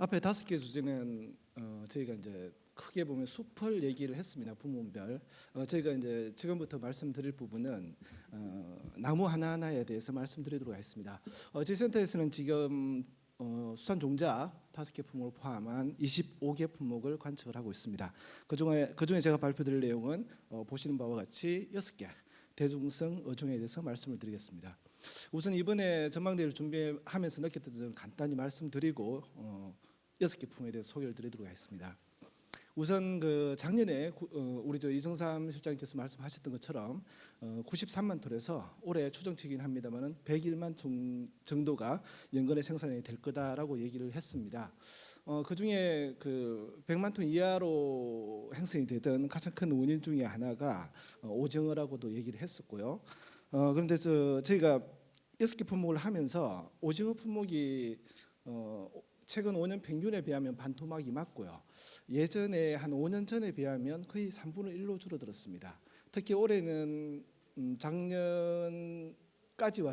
앞에 5개 주제는 저희가 이제 크게 보면 숲을 얘기를 했습니다. 부문별. 저희가 이제 지금부터 말씀드릴 부분은 나무 하나하나에 대해서 말씀드리도록 하겠습니다. 저희 센터에서는 지금 수산 종자 5개 품목을 포함한 25개 품목을 관측을 하고 있습니다. 그중에 제가 발표드릴 내용은 보시는 바와 같이 6개 대중성 어종에 대해서 말씀을 드리겠습니다. 우선 이번에 전망대를 준비하면서 느꼈던 점을 간단히 말씀드리고 6개 품목에 대해서 소개를 드리도록 하겠습니다. 우선 그 작년에 우리 이정삼 실장님께서 말씀하셨던 것처럼 93만 톤에서 올해 추정치긴 합니다만은 101만 톤 정도가 연간의 생산이 될 거다라고 얘기를 했습니다. 그중에 그 100만 톤 이하로 형성이 되던 가장 큰 원인 중에 하나가 오징어라고도 얘기를 했었고요. 그런데 저희가 6개 품목을 하면서 오징어 품목이 최근 5년 평균에 비하면 반토막이 맞고요. 예전에 한 5년 전에 비하면 거의 3분의 1로 줄어들었습니다. 특히 올해는 작년까지와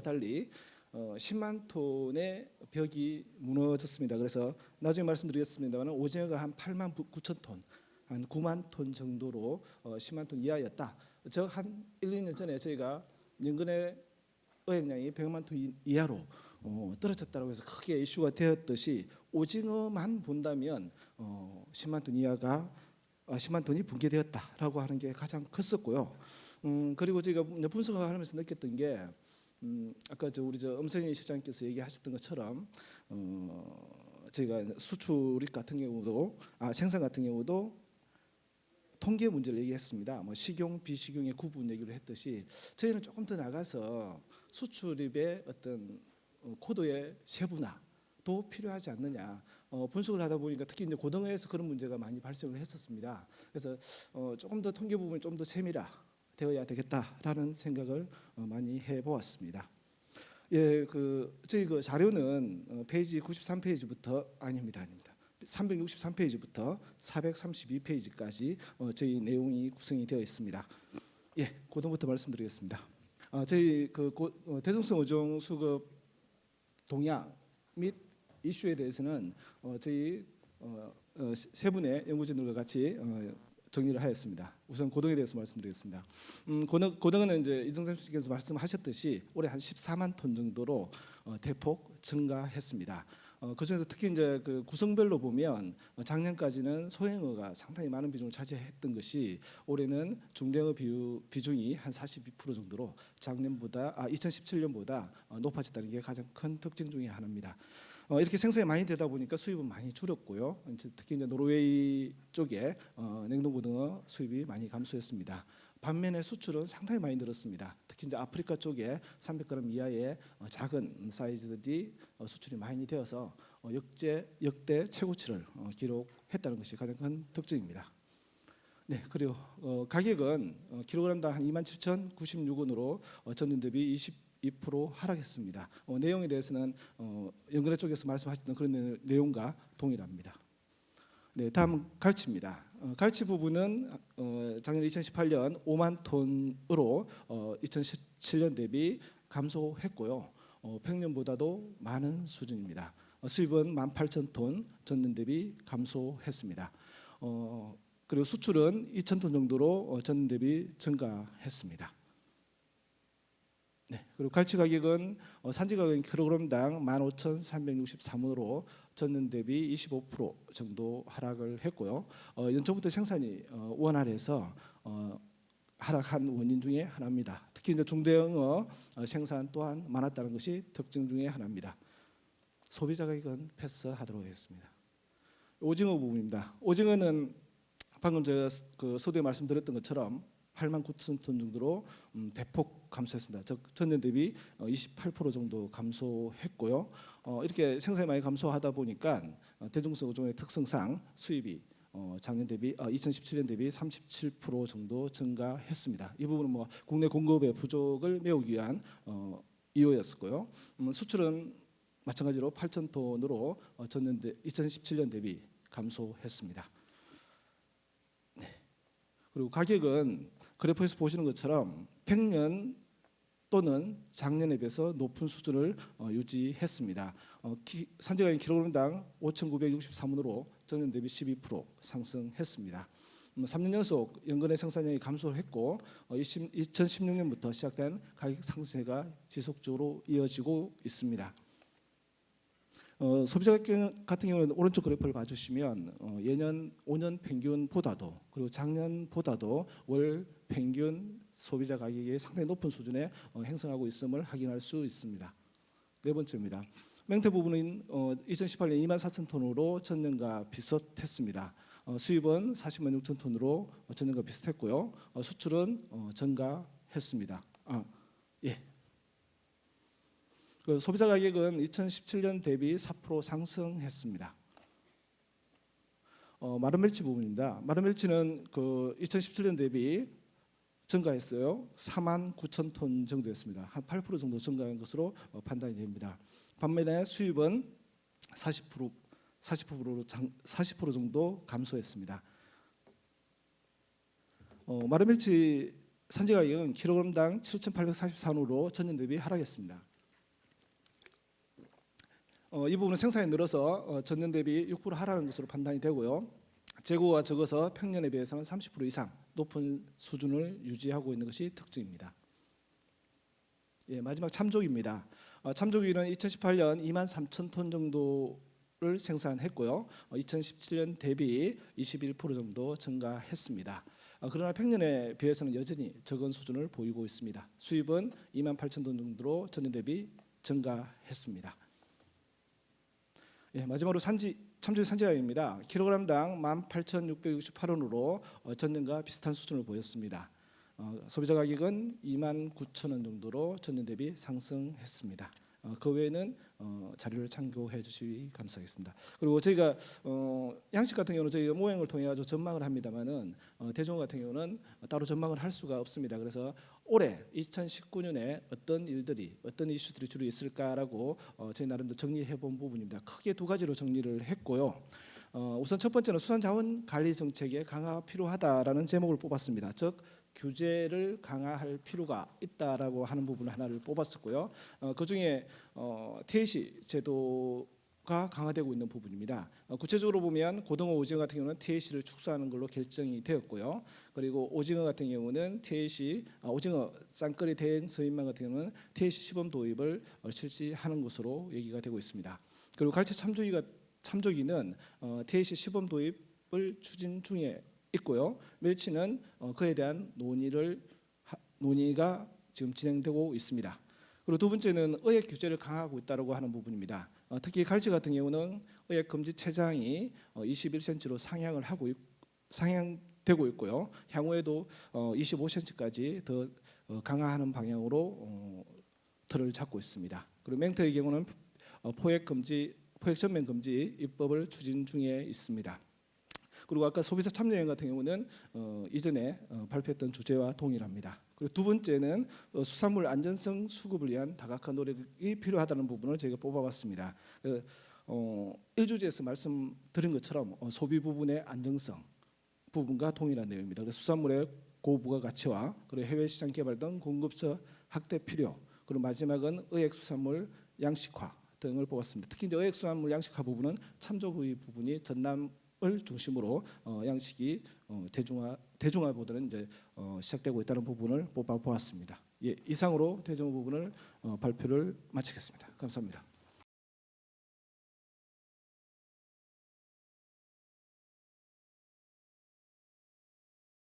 달리 10만 톤의 벽이 무너졌습니다. 그래서 나중에 말씀드리겠습니다만 오징어가 한 8만 9천 톤, 한 9만 톤 정도로 10만 톤 이하였다. 즉 한 1, 2년 전에 저희가 연근의 어획량이 100만 톤 이하로 떨어졌다고 해서 크게 이슈가 되었듯이 오징어만 본다면 10만 톤 이하가 10만 톤이 붕괴되었다라고 하는 게 가장 컸었고요. 그리고 저희가 분석을 하면서 느꼈던 게 아까 우리 엄성희 실장님께서 얘기하셨던 것처럼 저희가 수출입 같은 경우도 생산 같은 경우도 통계 문제를 얘기했습니다. 뭐 식용, 비식용의 구분 얘기를 했듯이 저희는 조금 더 나가서 수출입의 어떤 코드의 세분화도 필요하지 않느냐 분석을 하다 보니까 특히 이제 고등어에서 그런 문제가 많이 발생을 했었습니다. 그래서 조금 더 통계 부분이 좀 더 세밀화되어야 되겠다라는 생각을 많이 해보았습니다. 예, 저희 그 자료는 페이지 93페이지부터 아닙니다. 363페이지부터 432페이지까지 저희 내용이 구성이 되어 있습니다. 예, 고등부터 말씀드리겠습니다. 저희 대중성 어종 수급 동향 및 이슈에 대해서는 저희 세 분의 연구진들과 같이 정리를 하였습니다. 우선 고등에 대해서 말씀드리겠습니다. 고등은 이제 이정삼 씨께서 말씀하셨듯이 올해 한 14만 톤 정도로 대폭 증가했습니다. 그중에서 특히 이제 그 구성별로 보면 작년까지는 소행어가 상당히 많은 비중을 차지했던 것이 올해는 중대어 비중이 한 42% 정도로 작년보다 2017년보다 높아졌다는 게 가장 큰 특징 중에 하나입니다. 이렇게 생산이 많이 되다 보니까 수입은 많이 줄었고요. 특히 이제 노르웨이 쪽에 냉동고등어 수입이 많이 감소했습니다. 반면에 수출은 상당히 많이 늘었습니다. 특히 이제 아프리카 쪽에 300g 이하의 작은 사이즈들이 수출이 많이 되어서 역대 최고치를 기록했다는 것이 가장 큰 특징입니다. 네, 그리고 가격은 킬로그램당 한 27,096원으로 전년 대비 22% 하락했습니다. 내용에 대해서는 연근회 쪽에서 말씀하셨던 그런 내용과 동일합니다. 네, 다음 갈치입니다. 갈치 부분은 작년 2018년 5만 톤으로 2017년 대비 감소했고요. 평년보다도 많은 수준입니다. 수입은 18,000톤, 전년 대비 감소했습니다. 그리고 수출은 2,000톤 정도로 전년 대비 증가했습니다. 네, 그리고 갈치 가격은 산지 가격은 킬로그램당 15,363원으로 전년 대비 25% 정도 하락을 했고요. 연초부터 생산이 원활해서 하락한 원인 중에 하나입니다. 특히 이제 중대형어 생산 또한 많았다는 것이 특징 중에 하나입니다. 소비자 가격은 패스하도록 하겠습니다. 오징어 부분입니다. 오징어는 방금 제가 서두에 말씀드렸던 것처럼 8만 9천 톤 정도로 대폭 감소했습니다. 즉 전년 대비 28% 정도 감소했고요. 이렇게 생산이 많이 감소하다 보니까 대중성 어종의 특성상 수입이 작년 대비 2017년 대비 37% 정도 증가했습니다. 이 부분은 뭐 국내 공급의 부족을 메우기 위한 이유였고요. 수출은 마찬가지로 8천 톤으로 2017년 대비 감소했습니다. 네. 그리고 가격은 그래프에서 보시는 것처럼 평년 또는 작년에 비해서 높은 수준을 유지했습니다. 산지가격 킬로그램당 5,963원으로 전년 대비 12% 상승했습니다. 3년 연속 연간의 생산량이 감소했고 2016년부터 시작된 가격 상승세가 지속적으로 이어지고 있습니다. 소비자 같은 경우는 오른쪽 그래프를 봐주시면 예년 5년 평균보다도 그리고 작년보다도 월 평균 소비자 가격이 상당히 높은 수준에 행성하고 있음을 확인할 수 있습니다. 네 번째입니다. 맹태 부분은 2018년 24,000톤으로 전년과 비슷했습니다. 수입은 40만 6천 톤으로 전년과 비슷했고요. 수출은 증가했습니다. 예. 그 소비자 가격은 2017년 대비 4% 상승했습니다. 마른 멸치 부분입니다. 마른 멸치는 그 2017년 대비 증가했어요. 4만 9천 톤 정도였습니다. 한 8% 정도 증가한 것으로 판단이 됩니다. 반면에 수입은 40% 정도 감소했습니다. 마른 멸치 산지 가격은 킬로그램당 7,844원으로 전년 대비 하락했습니다. 이 부분은 생산이 늘어서 전년 대비 6% 하락한 것으로 판단이 되고요. 재고가 적어서 평년에 비해서는 30% 이상 높은 수준을 유지하고 있는 것이 특징입니다. 예, 마지막 참조기입니다. 참조기는 2018년 2만 3천 톤 정도를 생산했고요. 2017년 대비 21% 정도 증가했습니다. 그러나 평년에 비해서는 여전히 적은 수준을 보이고 있습니다. 수입은 2만 8천 톤 정도로 전년 대비 증가했습니다. 예, 마지막으로 참조기 산지가격입니다. 킬로그램당 18,668원으로 전년과 비슷한 수준을 보였습니다. 소비자 가격은 29,000원 정도로 전년 대비 상승했습니다. 그 외에는 자료를 참고해 주시기 감사하겠습니다. 그리고 저희가 양식 같은 경우는 저희가 모형을 통해 가지고 전망을 합니다만은 대종 같은 경우는 따로 전망을 할 수가 없습니다. 그래서 올해 2019년에 어떤 일들이 어떤 이슈들이 주로 있을까라고 저희 나름대로 정리해 본 부분입니다. 크게 두 가지로 정리를 했고요. 우선 첫 번째는 수산자원관리 정책의 강화가 필요하다라는 제목을 뽑았습니다. 즉 규제를 강화할 필요가 있다라고 하는 부분을 하나를 뽑았었고요. 그중에 TAC 제도가 강화되고 있는 부분입니다. 구체적으로 보면 고등어, 오징어 같은 경우는 TAC를 축소하는 걸로 결정이 되었고요. 그리고 오징어 같은 경우는 TAC, 오징어 쌍거리 대행 서인망 같은 경우는 TAC 시범 도입을 실시하는 것으로 얘기가 되고 있습니다. 그리고 갈치 참조기는 TAC 시범 도입을 추진 중에 있고요. 멸치는 그에 대한 논의가 지금 진행되고 있습니다. 그리고 두 번째는 의액 규제를 강화하고 있다고 하는 부분입니다. 특히 갈치 같은 경우는 의액 금지 체장이 21cm로 상향되고 있고요. 향후에도 25cm까지 더 강화하는 방향으로 틀을 잡고 있습니다. 그리고 맹태의 경우는 포획 전면 금지 입법을 추진 중에 있습니다. 그리고 아까 소비자 참여형 같은 경우는 이전에 발표했던 주제와 동일합니다. 그리고 두 번째는 수산물 안전성 수급을 위한 다각화 노력이 필요하다는 부분을 저희가 뽑아봤습니다. 1주제에서 말씀드린 것처럼 소비 부분의 안정성 부분과 동일한 내용입니다. 그래서 수산물의 고부가 가치와 그리고 해외 시장 개발 등 공급처 확대 필요, 그리고 마지막은 의액 수산물 양식화 등을 뽑았습니다. 특히 이제 의액 수산물 양식화 부분은 참조의 부분이 전남을 중심으로 양식이 대중화보다는 이제 시작되고 있다는 부분을 뽑아 보았습니다. 예, 이상으로 대중 부분을 발표를 마치겠습니다. 감사합니다.